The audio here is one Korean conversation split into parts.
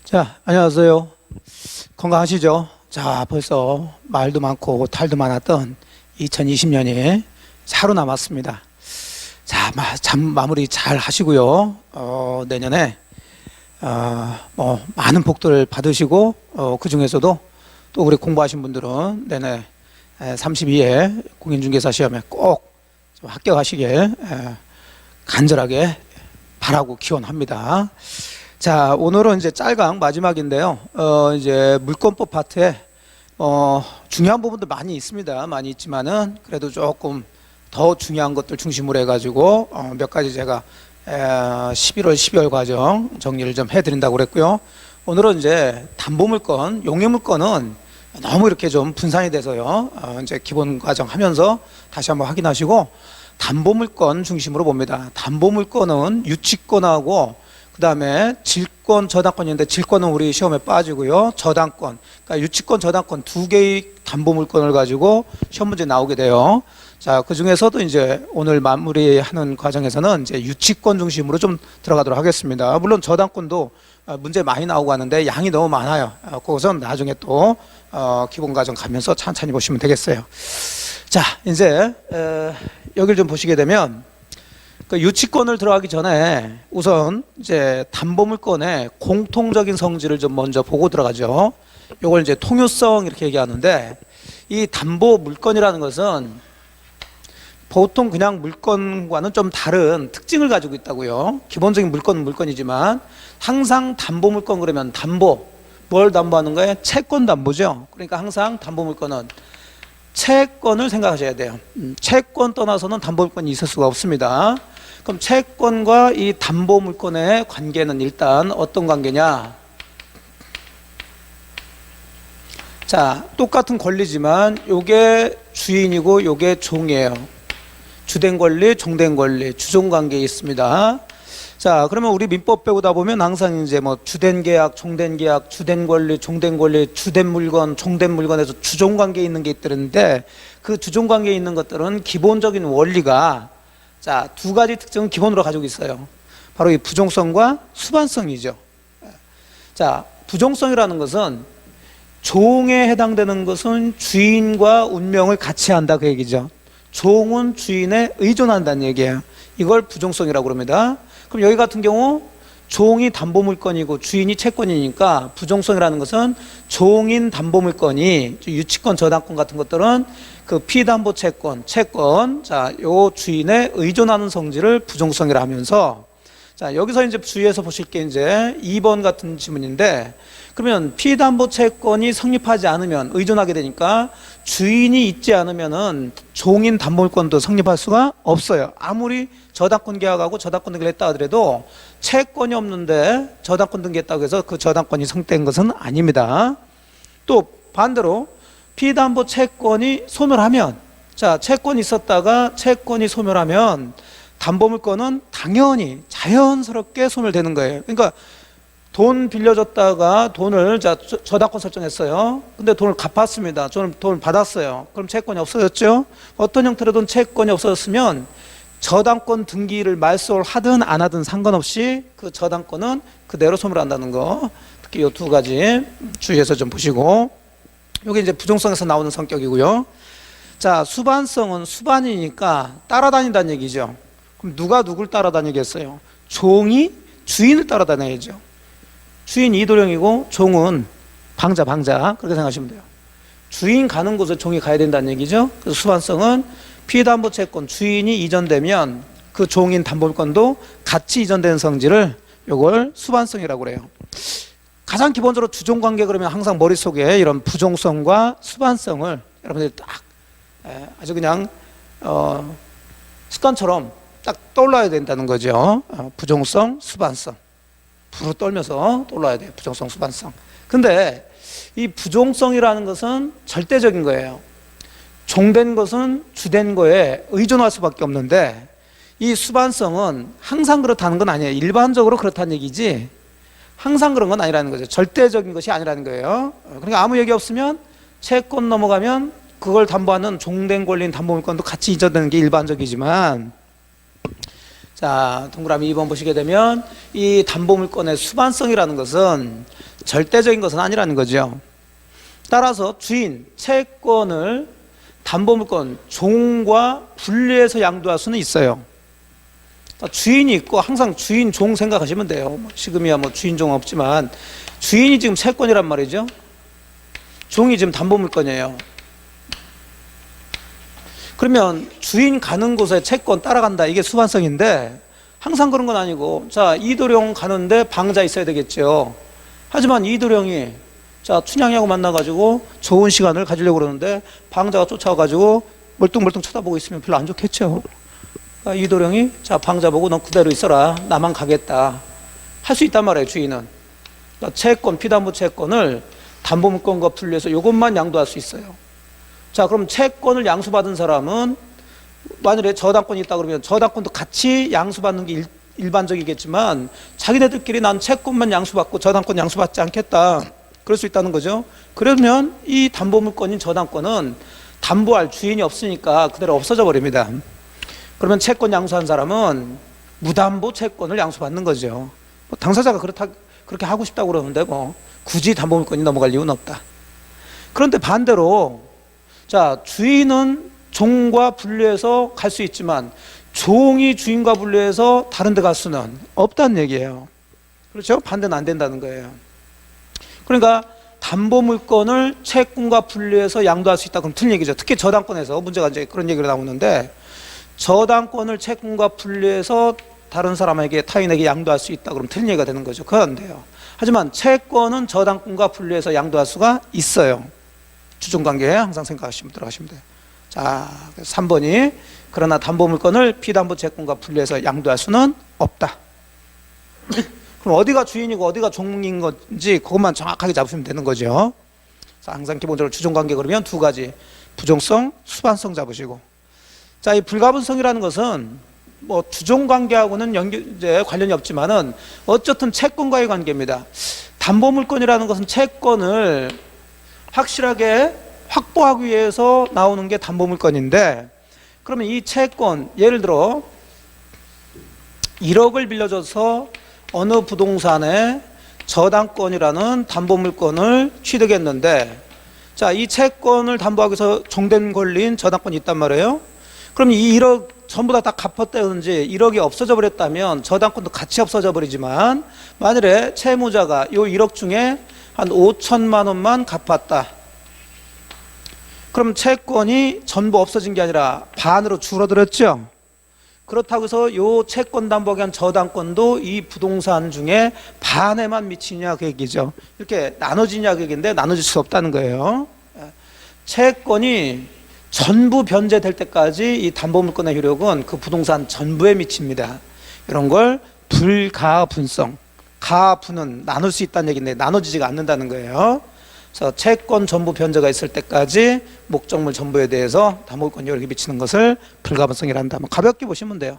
자, 안녕하세요. 건강하시죠? 자, 벌써 말도 많고 탈도 많았던 2020년이 하루 남았습니다. 자, 마무리 잘 하시고요. 내년에 많은 복들 받으시고 그 중에서도 또 우리 공부하신 분들은 내년에 32회 공인중개사 시험에 꼭 합격하시길 간절하게 바라고 기원합니다. 자, 오늘은 이제 짤강 마지막인데요. 이제 물권법 파트에 중요한 부분도 많이 있습니다. 많이 있지만은 그래도 조금 더 중요한 것들 중심으로 해가지고 몇 가지 제가 11월, 12월 과정 정리를 좀 해드린다고 그랬고요. 오늘은 이제 담보물권, 용의물권은 너무 이렇게 좀 분산이 돼서요. 이제 기본 과정 하면서 다시 한번 확인하시고 담보물권 중심으로 봅니다. 담보물권은 유치권하고 그 다음에 질권, 저당권인데 질권은 우리 시험에 빠지고요. 저당권, 그러니까 유치권, 저당권 두 개의 담보물권을 가지고 시험 문제 나오게 돼요. 자, 그 중에서도 이제 오늘 마무리하는 과정에서는 이제 유치권 중심으로 좀 들어가도록 하겠습니다. 물론 저당권도 문제 많이 나오고 하는데 양이 너무 많아요. 그것은 나중에 또 기본 과정 가면서 천천히 보시면 되겠어요. 자, 이제 여기를 좀 보시게 되면 그 유치권을 들어가기 전에 우선 이제 담보물권의 공통적인 성질을 좀 먼저 보고 들어가죠. 이걸 이제 통유성 이렇게 얘기하는데 이 담보물권이라는 것은 보통 그냥 물건과는 좀 다른 특징을 가지고 있다고요. 기본적인 물건은 물건이지만 항상 담보물권 그러면 담보, 뭘 담보하는 거예요? 채권 담보죠. 그러니까 항상 담보물권은 채권을 생각하셔야 돼요. 채권 떠나서는 담보물권이 있을 수가 없습니다. 그럼 채권과 이 담보물권의 관계는 일단 어떤 관계냐? 자, 똑같은 권리지만 요게 주인이고 요게 종이에요. 주된 권리, 종된 권리, 주종관계에 있습니다. 자, 그러면 우리 민법 배우다 보면 항상 이제 뭐 주된 계약, 종된 계약, 주된 권리, 종된 권리, 주된 물건, 종된 물건에서 주종관계에 있는 게 있는데 그 주종관계에 있는 것들은 기본적인 원리가 자, 두 가지 특징을 기본으로 가지고 있어요. 바로 이 부종성과 수반성이죠. 자, 부종성이라는 것은 종에 해당되는 것은 주인과 운명을 같이 한다 그 얘기죠. 종은 주인에 의존한다는 얘기예요. 이걸 부종성이라고 그럽니다. 그럼 여기 같은 경우 종이 담보물건이고 주인이 채권이니까 부종성이라는 것은 종인 담보물건이 유치권, 저당권 같은 것들은 그 피담보 채권, 자, 요 주인에 의존하는 성질을 부종성이라 하면서 자, 여기서 이제 주의해서 보실 게 이제 2번 같은 지문인데 그러면 피담보 채권이 성립하지 않으면 의존하게 되니까 주인이 있지 않으면은 종인 담보물권도 성립할 수가 없어요. 아무리 저당권 계약하고 저당권 등기를 했다 하더라도 채권이 없는데 저당권 등기했다고 해서 그 저당권이 성립된 것은 아닙니다. 또 반대로 피담보 채권이 소멸하면 자, 채권이 있었다가 채권이 소멸하면 담보물권은 당연히 자연스럽게 소멸되는 거예요. 그러니까 돈 빌려줬다가 돈을 저당권 설정했어요. 근데 돈을 갚았습니다. 저는 돈을 받았어요. 그럼 채권이 없어졌죠. 어떤 형태로든 채권이 없어졌으면 저당권 등기를 말소를 하든 안 하든 상관없이 그 저당권은 그대로 소멸한다는 거. 특히 이 두 가지 주의해서 좀 보시고 이게 이제 부종성에서 나오는 성격이고요. 자, 수반성은 수반이니까 따라다닌다는 얘기죠. 그럼 누가 누굴 따라다니겠어요? 종이 주인을 따라다녀야죠. 주인 이도령이고 종은 방자 그렇게 생각하시면 돼요. 주인 가는 곳에 종이 가야 된다는 얘기죠. 그래서 수반성은 피담보 채권 주인이 이전되면 그 종인 담보물권도 같이 이전되는 성질을 요걸 수반성이라고 그래요. 가장 기본적으로 주종관계 그러면 항상 머릿속에 이런 부종성과 수반성을 여러분들이 딱 아주 그냥 습관처럼 딱 떠올라야 된다는 거죠. 부종성, 수반성. 부르 떨면서 떠올라야 돼요. 부종성, 수반성. 근데 이 부종성이라는 것은 절대적인 거예요. 종된 것은 주된 거에 의존할 수밖에 없는데 이 수반성은 항상 그렇다는 건 아니에요. 일반적으로 그렇다는 얘기지 항상 그런 건 아니라는 거죠. 절대적인 것이 아니라는 거예요. 그러니까 아무 얘기 없으면 채권 넘어가면 그걸 담보하는 종된 권리인 담보물권도 같이 이전되는 게 일반적이지만, 자, 동그라미 2번 보시게 되면 이 담보물권의 수반성이라는 것은 절대적인 것은 아니라는 거죠. 따라서 주인, 채권을 담보물권 종과 분리해서 양도할 수는 있어요. 주인이 있고 항상 주인, 종 생각하시면 돼요. 지금이야 뭐 주인, 종 없지만 주인이 지금 채권이란 말이죠. 종이 지금 담보물권이에요. 그러면 주인 가는 곳에 채권 따라간다, 이게 수반성인데 항상 그런 건 아니고, 자, 이도령 가는데 방자 있어야 되겠죠. 하지만 이도령이 자, 춘향이하고 만나가지고 좋은 시간을 가지려고 그러는데 방자가 쫓아와가지고 멀뚱멀뚱 쳐다보고 있으면 별로 안 좋겠죠. 그러니까 이도령이 자, 방자 보고 넌 그대로 있어라, 나만 가겠다 할 수 있단 말이에요, 주인은. 그러니까 채권, 피담보 채권을 담보물권과 분리해서 이것만 양도할 수 있어요. 자, 그럼 채권을 양수받은 사람은 만일에 저당권이 있다 그러면 저당권도 같이 양수받는 게 일반적이겠지만 자기네들끼리 난 채권만 양수받고 저당권 양수받지 않겠다, 그럴 수 있다는 거죠. 그러면 이 담보물권인 저당권은 담보할 주인이 없으니까 그대로 없어져 버립니다. 그러면 채권 양수한 사람은 무담보 채권을 양수받는 거죠. 뭐 당사자가 그렇게 하고 싶다고 그러는데 뭐 굳이 담보물권이 넘어갈 이유는 없다. 그런데 반대로 자, 주인은 종과 분리해서 갈 수 있지만 종이 주인과 분리해서 다른 데 갈 수는 없다는 얘기예요. 그렇죠? 반대는 안 된다는 거예요. 그러니까 담보물권을 채권과 분리해서 양도할 수 있다, 그럼 틀린 얘기죠. 특히 저당권에서 문제가 이제 그런 얘기가 나오는데, 저당권을 채권과 분리해서 다른 사람에게, 타인에게 양도할 수 있다, 그럼 틀린 얘기가 되는 거죠. 그건 안 돼요. 하지만 채권은 저당권과 분리해서 양도할 수가 있어요. 주종관계에 항상 생각하시면 들어가시면 돼요. 자, 3번이 그러나 담보물권을 피담보 채권과 분리해서 양도할 수는 없다. 그럼 어디가 주인이고 어디가 종인 건지 그것만 정확하게 잡으시면 되는 거죠. 항상 기본적으로 주종관계 그러면 두 가지, 부종성, 수반성 잡으시고, 자, 이 불가분성이라는 것은 뭐 주종관계하고는 이제 관련이 없지만은 어쨌든 채권과의 관계입니다. 담보물권이라는 것은 채권을 확실하게 확보하기 위해서 나오는 게 담보물권인데, 그러면 이 채권, 예를 들어 1억을 빌려줘서 어느 부동산에 저당권이라는 담보물권을 취득했는데, 자, 이 채권을 담보하기 위해서 종된 권리인 저당권이 있단 말이에요. 그럼 이 1억 전부 다 갚았다든지 1억이 없어져 버렸다면 저당권도 같이 없어져 버리지만, 만일에 채무자가 이 1억 중에 한 5천만 원만 갚았다, 그럼 채권이 전부 없어진 게 아니라 반으로 줄어들었죠. 그렇다고 해서 이 채권 담보하기 위한 저당권도 이 부동산 중에 반에만 미치냐, 그 얘기죠. 이렇게 나눠지냐, 그 얘기인데 나눠질 수 없다는 거예요. 채권이 전부 변제될 때까지 이 담보물권의 효력은 그 부동산 전부에 미칩니다. 이런 걸 불가분성, 가분은 나눌 수 있다는 얘기인데 나눠지지가 않는다는 거예요. 그래서 채권 전부 변제가 있을 때까지 목적물 전부에 대해서 담보물권 효력이 미치는 것을 불가분성이라 한다. 가볍게 보시면 돼요.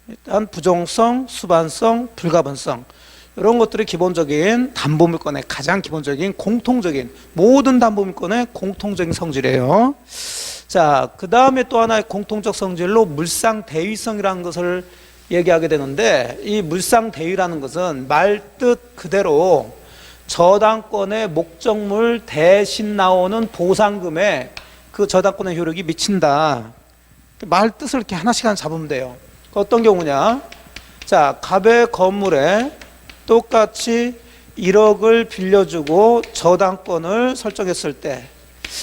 일단 부종성, 수반성, 불가분성, 이런 것들이 기본적인 담보물권의 가장 기본적인 공통적인, 모든 담보물권의 공통적인 성질이에요. 자, 그 다음에 또 하나의 공통적 성질로 물상대위성이라는 것을 얘기하게 되는데, 이 물상대위라는 것은 말뜻 그대로 저당권의 목적물 대신 나오는 보상금에 그 저당권의 효력이 미친다. 말 뜻을 이렇게 하나씩 잡으면 돼요. 어떤 경우냐? 자, 갑의 건물에 똑같이 1억을 빌려주고 저당권을 설정했을 때,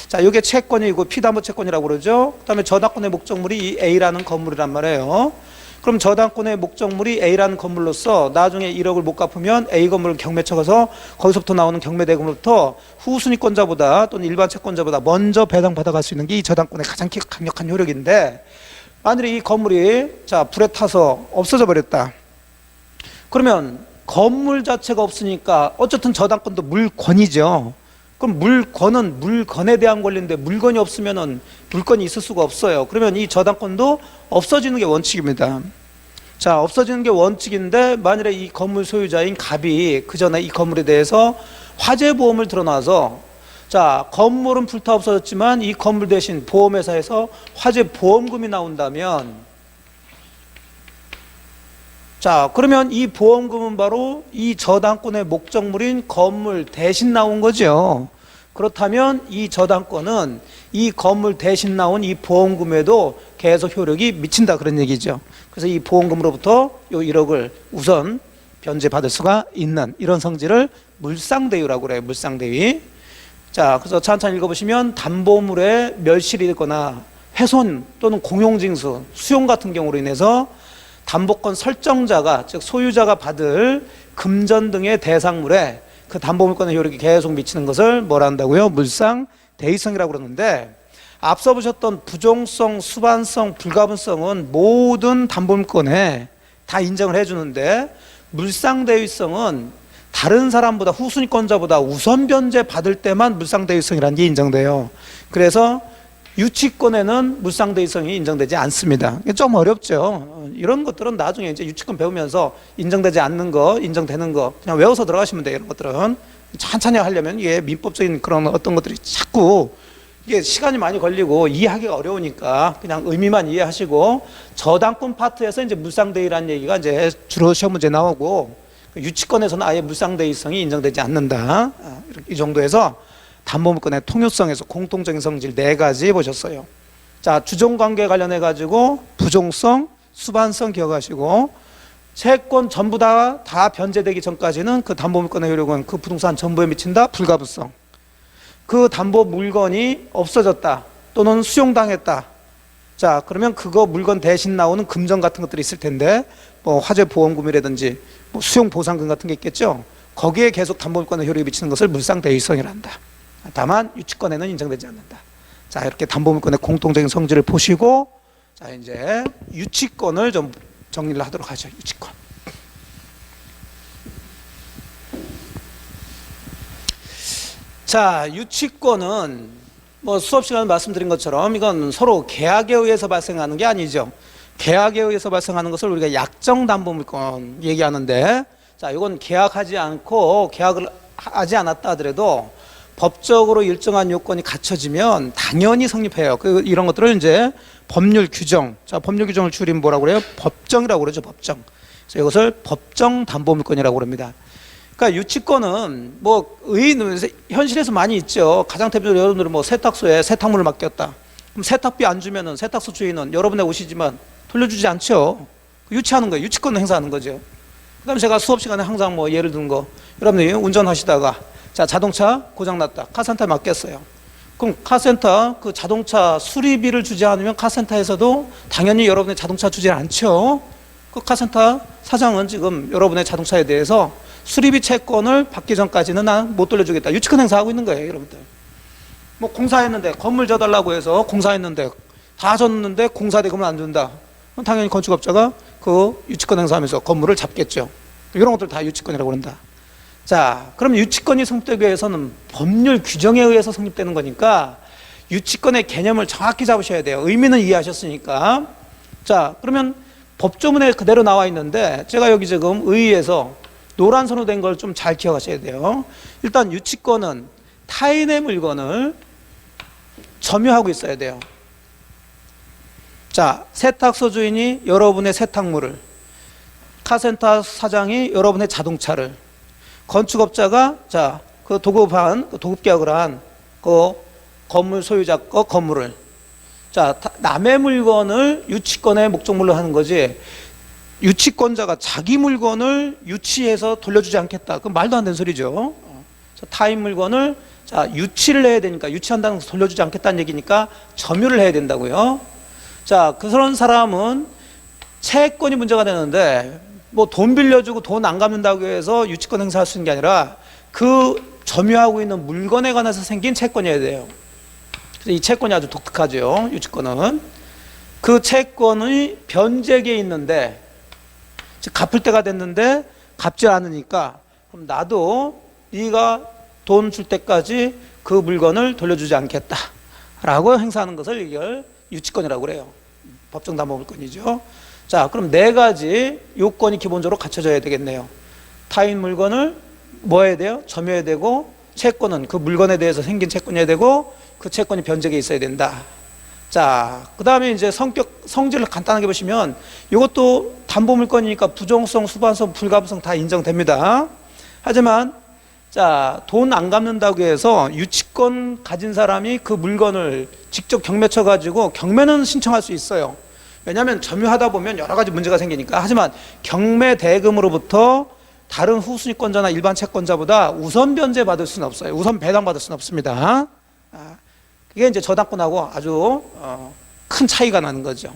자, 이게 채권이고 피담보 채권이라고 그러죠. 그 다음에 저당권의 목적물이 이 A라는 건물이란 말이에요. 그럼 저당권의 목적물이 A라는 건물로서 나중에 1억을 못 갚으면 A 건물을 경매처 가서 거기서부터 나오는 경매대금으로부터 후순위권자보다 또는 일반 채권자보다 먼저 배당받아갈 수 있는 게 이 저당권의 가장 강력한 효력인데, 만일에 이 건물이 자, 불에 타서 없어져 버렸다. 그러면 건물 자체가 없으니까 어쨌든 저당권도 물권이죠. 그럼 물권은 물건에 대한 권리인데 물건이 없으면은 물건이 있을 수가 없어요. 그러면 이 저당권도 없어지는 게 원칙입니다. 자, 없어지는 게 원칙인데 만일에 이 건물 소유자인 갑이 그 전에 이 건물에 대해서 화재보험을 들어놔서 자, 건물은 불타 없어졌지만 이 건물 대신 보험회사에서 화재 보험금이 나온다면, 자, 그러면 이 보험금은 바로 이 저당권의 목적물인 건물 대신 나온 거죠. 그렇다면 이 저당권은 이 건물 대신 나온 이 보험금에도 계속 효력이 미친다, 그런 얘기죠. 그래서 이 보험금으로부터 요 1억을 우선 변제받을 수가 있는 이런 성질을 물상대위라고 그래요. 물상대위. 자, 그래서 천천히 읽어보시면 담보물에 멸실이 있거나 훼손 또는 공용징수, 수용 같은 경우로 인해서 담보권 설정자가, 즉 소유자가 받을 금전 등의 대상물에 그 담보물권의 효력이 계속 미치는 것을 뭐라 한다고요? 물상대위성이라고 그러는데, 앞서 보셨던 부종성, 수반성, 불가분성은 모든 담보물권에 다 인정을 해주는데, 물상대위성은 다른 사람보다, 후순위권자보다 우선 변제 받을 때만 물상대위성이라는 게 인정돼요. 그래서 유치권에는 물상대위성이 인정되지 않습니다. 좀 어렵죠. 이런 것들은 나중에 이제 유치권 배우면서 인정되지 않는 거, 인정되는 거 그냥 외워서 들어가시면 돼요. 이런 것들은 천천히 하려면 이게 민법적인 그런 어떤 것들이 자꾸 이게 시간이 많이 걸리고 이해하기가 어려우니까 그냥 의미만 이해하시고, 저당권 파트에서 이제 물상대위라는 얘기가 이제 주로 시험 문제 나오고, 유치권에서는 아예 물상대위성이 인정되지 않는다. 이 정도에서 담보물권의 통효성에서 공통적인 성질 4가지 보셨어요. 자, 주종관계 관련해 가지고 부종성, 수반성 기억하시고, 채권 전부 다 변제되기 전까지는 그 담보물권의 효력은 그 부동산 전부에 미친다. 불가분성. 그 담보 물건이 없어졌다 또는 수용당했다. 자, 그러면 그거 물건 대신 나오는 금전 같은 것들이 있을 텐데, 뭐 화재 보험금이라든지 뭐 수용 보상금 같은 게 있겠죠. 거기에 계속 담보물권의 효력이 미치는 것을 물상대위성이란다. 다만 유치권에는 인정되지 않는다. 자, 이렇게 담보물권의 공통적인 성질을 보시고, 자, 이제 유치권을 좀 정리를 하도록 하죠. 유치권. 자, 유치권은 뭐 수업 시간에 말씀드린 것처럼 이건 서로 계약에 의해서 발생하는 게 아니죠. 계약에 의해서 발생하는 것을 우리가 약정담보물권 얘기하는데, 자, 이건 계약하지 않고 계약을 하지 않았다 하더라도 법적으로 일정한 요건이 갖춰지면 당연히 성립해요. 이런 것들을 이제 법률 규정, 자, 법률 규정을 줄이면 뭐라고 그래요? 법정이라고 그러죠. 법정. 그래서 이것을 법정 담보물권이라고 그럽니다. 그러니까 유치권은 뭐 현실에서 많이 있죠. 가장 대표적으로 여러분들은 뭐 세탁소에 세탁물을 맡겼다. 그럼 세탁비 안 주면은 세탁소 주인은 여러분의 옷이지만 돌려주지 않죠. 유치하는 거예요. 유치권을 행사하는 거죠. 그다음에 제가 수업 시간에 항상 뭐 예를 든 거, 여러분들이 운전하시다가 자, 자동차 고장났다. 카센터에 맡겼어요. 그럼 카센터 그 자동차 수리비를 주지 않으면 카센터에서도 당연히 여러분의 자동차 주지 않죠. 그 카센터 사장은 지금 여러분의 자동차에 대해서 수리비 채권을 받기 전까지는 난 못 돌려주겠다. 유치권 행사하고 있는 거예요, 여러분들. 뭐 공사했는데 건물 져달라고 해서 공사했는데 다 졌는데 공사 대금을 안 준다. 그럼 당연히 건축업자가 그 유치권 행사하면서 건물을 잡겠죠. 이런 것들 다 유치권이라고 그런다. 자, 그럼 유치권이 성립되기 위해서는 법률 규정에 의해서 성립되는 거니까 유치권의 개념을 정확히 잡으셔야 돼요. 의미는 이해하셨으니까. 자, 그러면 법조문에 그대로 나와 있는데 제가 여기 지금 의의에서 노란 선으로 된 걸 좀 잘 기억하셔야 돼요. 일단 유치권은 타인의 물건을 점유하고 있어야 돼요. 자, 세탁소 주인이 여러분의 세탁물을, 카센터 사장이 여러분의 자동차를, 건축업자가 자, 그 도급 계약을 한 그 건물 소유자 거 건물을, 자, 남의 물건을 유치권의 목적물로 하는 거지, 유치권자가 자기 물건을 유치해서 돌려주지 않겠다. 그건 말도 안 되는 소리죠. 타인 물건을 자, 유치를 해야 되니까, 유치한다는 것을 돌려주지 않겠다는 얘기니까 점유를 해야 된다고요. 자, 그런 사람은 채권이 문제가 되는데, 뭐 돈 빌려주고 돈 안 갚는다고 해서 유치권 행사할 수 있는 게 아니라 그 점유하고 있는 물건에 관해서 생긴 채권이어야 돼요. 그래서 이 채권이 아주 독특하죠. 유치권은 그 채권이 변제기에 있는데, 즉 갚을 때가 됐는데 갚지 않으니까 그럼 나도 네가 돈 줄 때까지 그 물건을 돌려주지 않겠다라고 행사하는 것을 이걸 유치권이라고 그래요. 법정담보물권이죠. 자, 그럼 4가지 요건이 기본적으로 갖춰져야 되겠네요. 타인 물건을 뭐 해야 돼요? 점유해야 되고, 채권은 그 물건에 대해서 생긴 채권이어야 되고 그 채권이 변제에 있어야 된다. 자, 그 다음에 이제 성질을 간단하게 보시면 이것도 담보물건이니까 부정성, 수반성, 불가분성 다 인정됩니다. 하지만 자, 돈 안 갚는다고 해서 유치권 가진 사람이 그 물건을 직접 경매 쳐가지고 경매는 신청할 수 있어요. 왜냐하면 점유하다 보면 여러 가지 문제가 생기니까. 하지만 경매 대금으로부터 다른 후순위권자나 일반 채권자보다 우선 변제 받을 수는 없어요. 우선 배당 받을 수는 없습니다. 그게 이제 저당권하고 아주 큰 차이가 나는 거죠.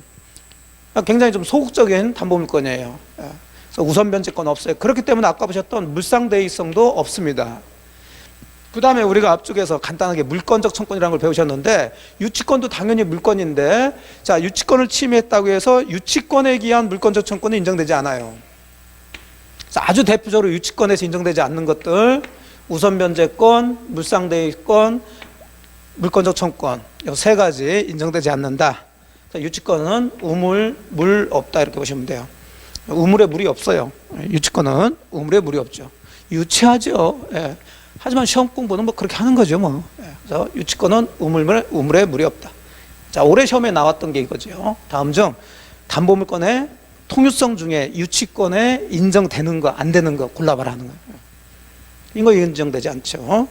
굉장히 좀 소극적인 담보물건이에요. 그래서 우선 변제권 없어요. 그렇기 때문에 아까 보셨던 물상대위성도 없습니다. 그 다음에 우리가 앞쪽에서 간단하게 물권적 청권이라는 걸 배우셨는데, 유치권도 당연히 물권인데, 자, 유치권을 침해했다고 해서 유치권에 기한 물권적 청권은 인정되지 않아요. 아주 대표적으로 유치권에서 인정되지 않는 것들, 우선 변제권, 물상대위권, 물권적 청권, 이 세 가지 인정되지 않는다. 자, 유치권은 우물, 물 없다, 이렇게 보시면 돼요. 우물에 물이 없어요. 유치권은 우물에 물이 없죠. 유치하죠. 예. 하지만 시험 공부는 뭐 그렇게 하는 거죠, 뭐. 예. 그래서 유치권은 우물에 물이 없다. 자, 올해 시험에 나왔던 게 이거죠. 다음 중 담보물권의 통유성 중에 유치권에 인정되는 거, 안 되는 거 골라봐라는 거예요. 이거 인정되지 않죠.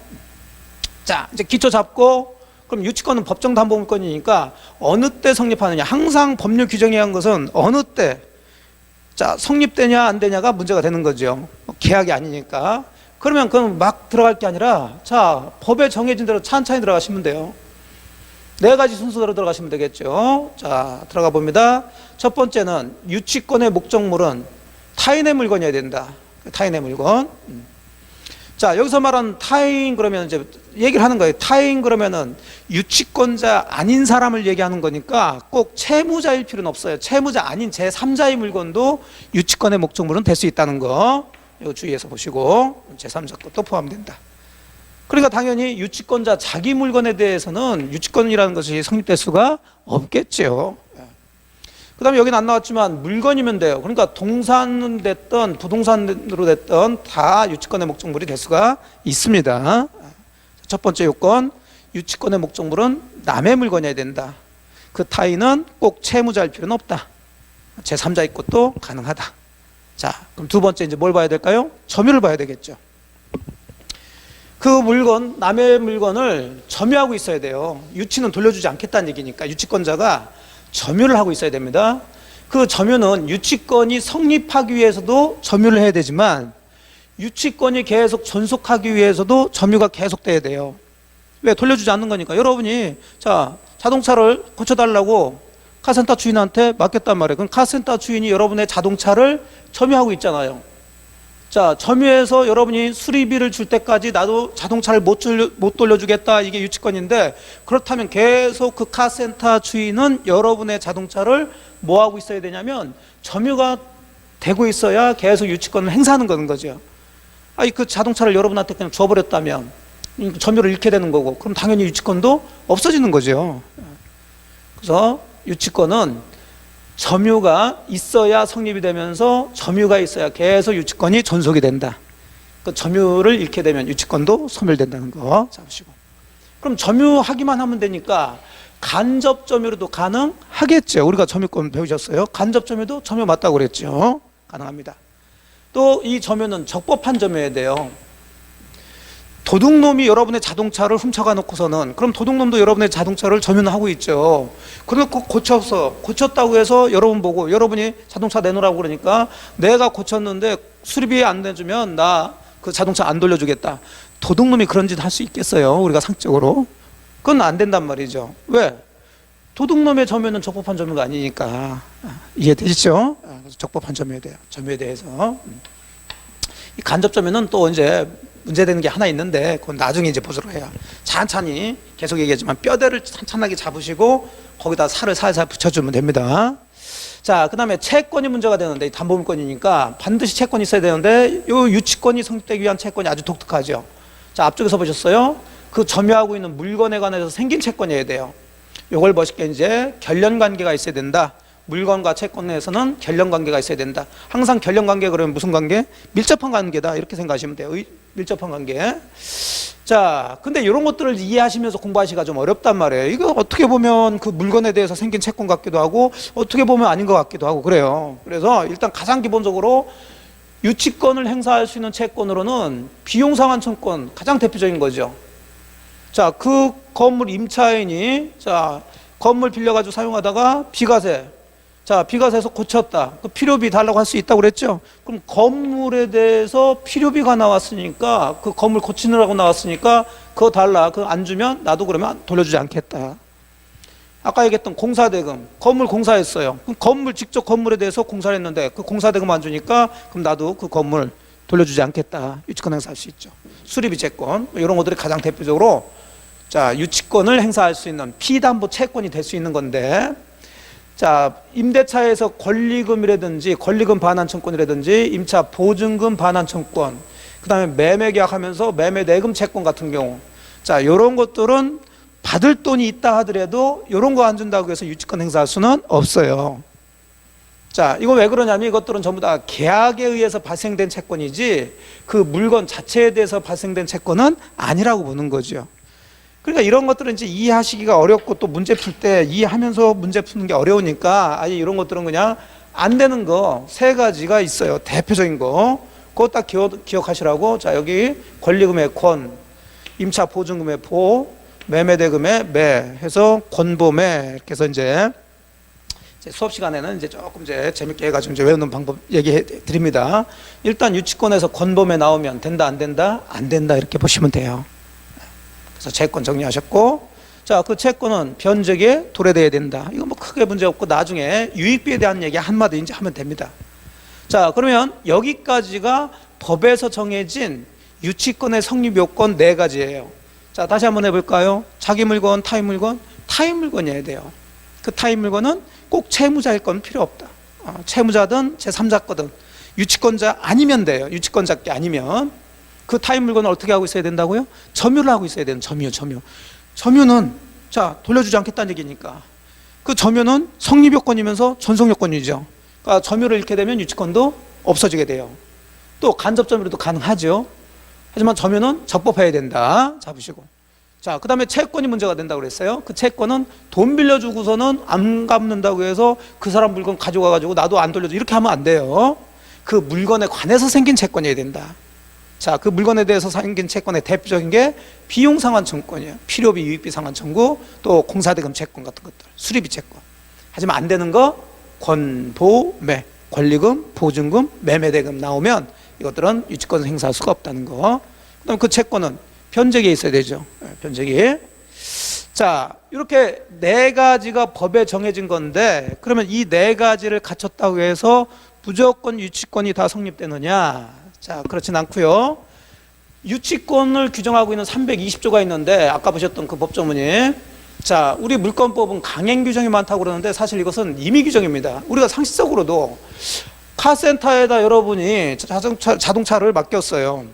자, 이제 기초 잡고, 그럼 유치권은 법정 담보물권이니까 어느 때 성립하느냐. 항상 법률 규정에 의한 것은 어느 때, 자, 성립되냐 안 되냐가 문제가 되는 거죠. 계약이 아니니까. 그러면 그건 막 들어갈 게 아니라, 자, 법에 정해진 대로 찬찬히 들어가시면 돼요. 네 가지 순서대로 들어가시면 되겠죠. 자, 들어가 봅니다. 첫 번째는 유치권의 목적물은 타인의 물건이어야 된다. 타인의 물건. 자, 여기서 말하는 타인 그러면 이제 얘기를 하는 거예요. 타인 그러면은 유치권자 아닌 사람을 얘기하는 거니까 꼭 채무자일 필요는 없어요. 채무자 아닌 제3자의 물건도 유치권의 목적물은 될 수 있다는 거, 이거 주의해서 보시고, 제3자 것도 포함된다. 그러니까 당연히 유치권자 자기 물건에 대해서는 유치권이라는 것이 성립될 수가 없겠죠. 그 다음에 여기는 안 나왔지만 물건이면 돼요. 그러니까 동산은 됐던 부동산으로 됐던 다 유치권의 목적물이 될 수가 있습니다. 첫 번째 요건, 유치권의 목적물은 남의 물건이어야 된다. 그 타인은 꼭 채무자일 필요는 없다. 제3자의 것도 가능하다. 자, 그럼 두 번째 이제 뭘 봐야 될까요? 점유를 봐야 되겠죠. 그 물건, 남의 물건을 점유하고 있어야 돼요. 유치는 돌려주지 않겠다는 얘기니까 유치권자가 점유를 하고 있어야 됩니다. 그 점유는 유치권이 성립하기 위해서도 점유를 해야 되지만 유치권이 계속 존속하기 위해서도 점유가 계속돼야 돼요. 왜? 돌려주지 않는 거니까. 여러분이 자, 자동차를 고쳐달라고 카센터 주인한테 맡겼단 말이에요. 그럼 카센터 주인이 여러분의 자동차를 점유하고 있잖아요. 자, 점유해서 여러분이 수리비를 줄 때까지 나도 자동차를 못 돌려주겠다, 이게 유치권인데, 그렇다면 계속 그 카센터 주인은 여러분의 자동차를 뭐 하고 있어야 되냐면 점유가 되고 있어야 계속 유치권을 행사하는 거죠. 아니, 그 자동차를 여러분한테 그냥 줘버렸다면 점유를 잃게 되는 거고, 그럼 당연히 유치권도 없어지는 거죠. 그래서 유치권은 점유가 있어야 성립이 되면서 점유가 있어야 계속 유치권이 존속이 된다. 그 점유를 잃게 되면 유치권도 소멸된다는 거 잡으시고. 그럼 점유하기만 하면 되니까 간접 점유로도 가능하겠죠. 우리가 점유권 배우셨어요. 간접 점유도 점유 맞다고 그랬죠. 가능합니다. 또 이 점유는 적법한 점유여야 돼요. 도둑놈이 여러분의 자동차를 훔쳐가 놓고서는, 그럼 도둑놈도 여러분의 자동차를 점유는 하고 있죠. 그래놓고 고쳤다고 해서 여러분 보고 여러분이 자동차 내놓으라고 그러니까 내가 고쳤는데 수리비 안 내주면 나 그 자동차 안 돌려주겠다. 도둑놈이 그런 짓 할 수 있겠어요, 우리가 상식적으로? 그건 안 된단 말이죠. 왜? 도둑놈의 점유는 적법한 점유가 아니니까. 이해되시죠? 적법한 점유에 돼요. 점유에 대해서. 이 간접 점유는 또 이제 문제되는 게 하나 있는데, 그건 나중에 이제 보도록 해요. 찬찬히 계속 얘기하지만 뼈대를 찬찬하게 잡으시고 거기다 살을 살살 붙여주면 됩니다. 자, 그 다음에 채권이 문제가 되는데, 담보물권이니까 반드시 채권이 있어야 되는데, 요 유치권이 성립되기 위한 채권이 아주 독특하죠. 자, 앞쪽에서 보셨어요? 그 점유하고 있는 물건에 관해서 생긴 채권이어야 돼요. 요걸 멋있게 이제 결련관계가 있어야 된다. 물건과 채권에서는 결련관계가 있어야 된다. 항상 결련관계 그러면 무슨 관계? 밀접한 관계다, 이렇게 생각하시면 돼요. 밀접한 관계. 자, 근데 이런 것들을 이해하시면서 공부하시기가 좀 어렵단 말이에요. 이거 어떻게 보면 그 물건에 대해서 생긴 채권 같기도 하고 어떻게 보면 아닌 것 같기도 하고 그래요. 그래서 일단 가장 기본적으로 유치권을 행사할 수 있는 채권으로는 비용상환청권 가장 대표적인 거죠. 자, 그 건물 임차인이 자, 건물 빌려가지고 사용하다가 비과세. 자, 비과세에서 고쳤다. 그 필요비 달라고 할 수 있다고 그랬죠? 그럼 건물에 대해서 필요비가 나왔으니까 그 건물 고치느라고 나왔으니까 그거 달라. 그거 안 주면 나도 그러면 돌려주지 않겠다. 아까 얘기했던 공사대금. 건물 공사했어요. 그럼 건물 직접 건물에 대해서 공사를 했는데 그 공사대금 안 주니까 그럼 나도 그 건물 돌려주지 않겠다. 유치권 행사할 수 있죠. 수리비 채권. 이런 것들이 가장 대표적으로 자, 유치권을 행사할 수 있는 피담보 채권이 될 수 있는 건데 자, 임대차에서 권리금이라든지 권리금 반환청권이라든지 임차 보증금 반환청권, 그 다음에 매매계약하면서 매매대금 채권 같은 경우 자, 요런 것들은 받을 돈이 있다 하더라도 요런 거 안 준다고 해서 유치권 행사할 수는 없어요. 자, 이거 왜 그러냐면 이것들은 전부 다 계약에 의해서 발생된 채권이지 그 물건 자체에 대해서 발생된 채권은 아니라고 보는 거죠. 그러니까 이런 것들은 이제 이해하시기가 어렵고 또 문제 풀 때 이해하면서 문제 푸는 게 어려우니까 아예 이런 것들은 그냥 안 되는 거 세 가지가 있어요. 대표적인 거. 그거 딱 기억하시라고. 자, 여기 권리금의 권, 임차 보증금의 보, 매매대금의 매 해서 권보매 이렇게 해서 이제 수업 시간에는 이제 조금 이제 재밌게 해가지고 이제 외우는 방법 얘기해 드립니다. 일단 유치권에서 권보매 나오면 된다, 안 된다? 안 된다 이렇게 보시면 돼요. 그래서 채권 정리하셨고, 자, 그 채권은 변적에 도래돼야 된다. 이거 뭐 크게 문제 없고 나중에 유익비에 대한 얘기 한마디 이제 하면 됩니다. 자, 그러면 여기까지가 법에서 정해진 유치권의 성립 요건 4가지예요. 자, 다시 한번 해볼까요? 자기 물건, 타인 물건, 타인 물건이어야 돼요. 그 타인 물건은 꼭 채무자일 건 필요 없다. 채무자든 제3자거든 유치권자 아니면 돼요. 유치권자께 아니면. 그 타인 물건을 어떻게 하고 있어야 된다고요? 점유를 하고 있어야 되는 점유. 점유는 자, 돌려주지 않겠다는 얘기니까 그 점유는 성립 요건이면서 전속 요건이죠. 그러니까 점유를 잃게 되면 유치권도 없어지게 돼요. 또 간접 점유도 가능하죠. 하지만 점유는 적법해야 된다. 잡으시고. 자, 그 다음에 채권이 문제가 된다고 그랬어요. 그 채권은 돈 빌려주고서는 안 갚는다고 해서 그 사람 물건 가져가가지고 나도 안 돌려줘 이렇게 하면 안 돼요. 그 물건에 관해서 생긴 채권이어야 된다. 자, 그 물건에 대해서 생긴 채권의 대표적인 게 비용상환청권이에요. 필요비, 유익비 상환 청구, 또 공사대금 채권 같은 것들, 수리비 채권. 하지만 안 되는 거 권보매, 권리금, 보증금, 매매대금 나오면 이것들은 유치권 행사할 수가 없다는 거. 그다음 그 채권은 변제기에 있어야 되죠. 변제기. 자, 이렇게 4가지가 법에 정해진 건데 그러면 이 4가지를 갖췄다고 해서 무조건 유치권이 다 성립되느냐? 자, 그렇진 않고요. 유치권을 규정하고 있는 320조가 있는데 아까 보셨던 그 법조문이 자, 우리 물권법은 강행 규정이 많다고 그러는데 사실 이것은 임의 규정입니다. 우리가 상식적으로도 카센터에다 여러분이 자동차를 맡겼어요.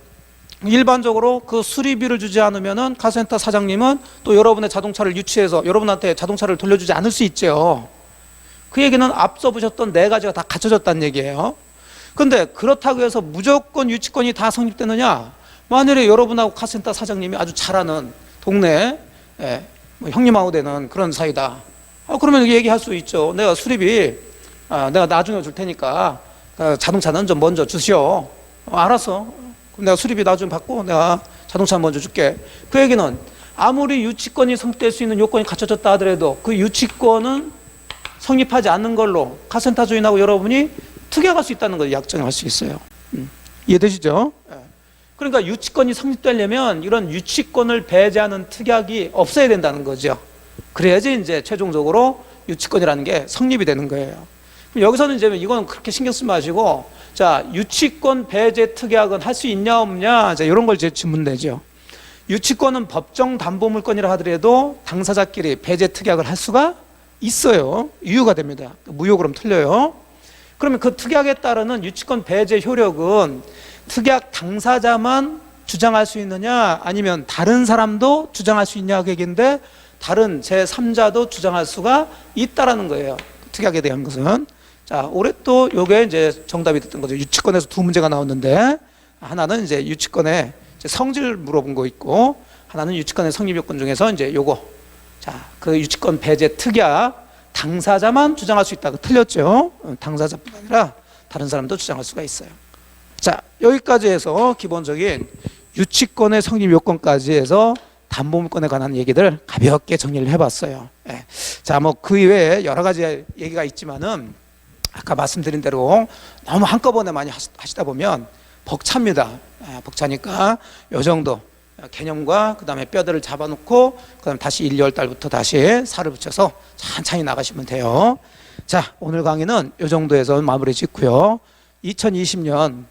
일반적으로 그 수리비를 주지 않으면은 카센터 사장님은 또 여러분의 자동차를 유치해서 여러분한테 자동차를 돌려주지 않을 수 있죠. 그 얘기는 앞서 보셨던 4가지가 다 갖춰졌다는 얘기예요. 근데 그렇다고 해서 무조건 유치권이 다 성립되느냐? 만일에 여러분하고 카센터 사장님이 아주 잘하는 동네 뭐 형님하고 되는 그런 사이다. 그러면 얘기할 수 있죠. 내가 수리비 내가 나중에 줄 테니까 자동차는 좀 먼저 주시오. 알았어. 그럼 내가 수리비 나중에 받고 내가 자동차 먼저 줄게. 그 얘기는 아무리 유치권이 성립될 수 있는 요건이 갖춰졌다 하더라도 그 유치권은 성립하지 않는 걸로 카센터 주인하고 여러분이 특약할 수 있다는 걸 약정할 수 있어요. 이해되시죠? 그러니까 유치권이 성립되려면 이런 유치권을 배제하는 특약이 없어야 된다는 거죠. 그래야지 이제 최종적으로 유치권이라는 게 성립이 되는 거예요. 그럼 여기서는 이제 이거는 그렇게 신경 쓰지 마시고 자, 유치권 배제 특약은 할 수 있냐 없냐 자, 이런 걸 이제 질문되죠. 유치권은 법정 담보물권이라 하더라도 당사자끼리 배제 특약을 할 수가 있어요. 유효가 됩니다. 무효 그럼 틀려요. 그러면 그 특약에 따르는 유치권 배제 효력은 특약 당사자만 주장할 수 있느냐 아니면 다른 사람도 주장할 수 있냐 그 얘기인데 다른 제3자도 주장할 수가 있다라는 거예요. 특약에 대한 것은. 자, 올해 또 요게 이제 정답이 됐던 거죠. 유치권에서 2문제가 나왔는데 하나는 이제 유치권의 이제 성질 물어본 거 있고, 하나는 유치권의 성립 요건 중에서 이제 요거. 자, 그 유치권 배제 특약 당사자만 주장할 수 있다고 틀렸죠. 당사자뿐 아니라 다른 사람도 주장할 수가 있어요. 자, 여기까지 해서 기본적인 유치권의 성립 요건까지 해서 담보물권에 관한 얘기들 가볍게 정리를 해봤어요. 예. 자, 뭐 그 이외에 여러 가지 얘기가 있지만은 아까 말씀드린 대로 너무 한꺼번에 많이 하시다 보면 벅찹니다. 예, 벅차니까 요 정도 개념과 그 다음에 뼈대를 잡아놓고 그 다음에 다시 1, 2월 달부터 다시 살을 붙여서 천천히 나가시면 돼요. 자, 오늘 강의는 요 정도에서 마무리 짓고요. 2020년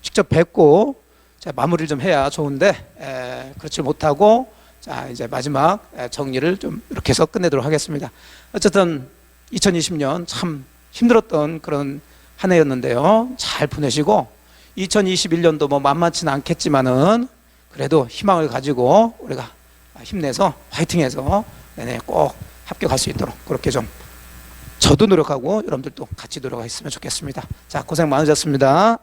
직접 뵙고 자, 마무리를 좀 해야 좋은데 그렇지 못하고 자, 이제 마지막 정리를 좀 이렇게 해서 끝내도록 하겠습니다. 어쨌든 2020년 참 힘들었던 그런 한 해였는데요. 잘 보내시고 2021년도 뭐 만만치는 않겠지만은 그래도 희망을 가지고 우리가 힘내서 화이팅해서 내년에 꼭 합격할 수 있도록 그렇게 좀 저도 노력하고 여러분들도 같이 노력했으면 좋겠습니다. 자, 고생 많으셨습니다.